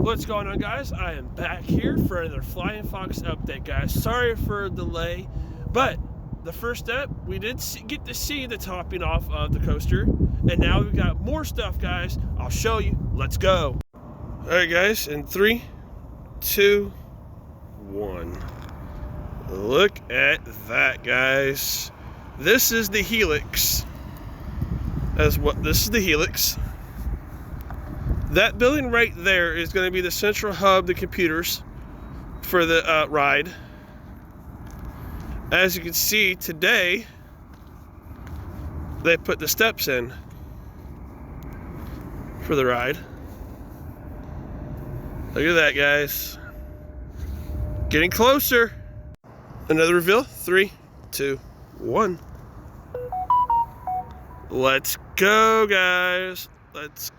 What's going on, guys? I am back here for another Flying Fox update, guys. Sorry for the delay, but the first step, we did get to see the topping off of the coaster, and now we've got more stuff, guys. I'll show you. Let's go. All right, guys, in 3, 2, 1. Look at that, guys. This is the Helix. This is the Helix. That building right there is going to be the central hub, the computers for the ride. As you can see today, they put the steps in for the ride. Look at that, guys. Getting closer. Another reveal. 3, 2, 1. Let's go, guys. Let's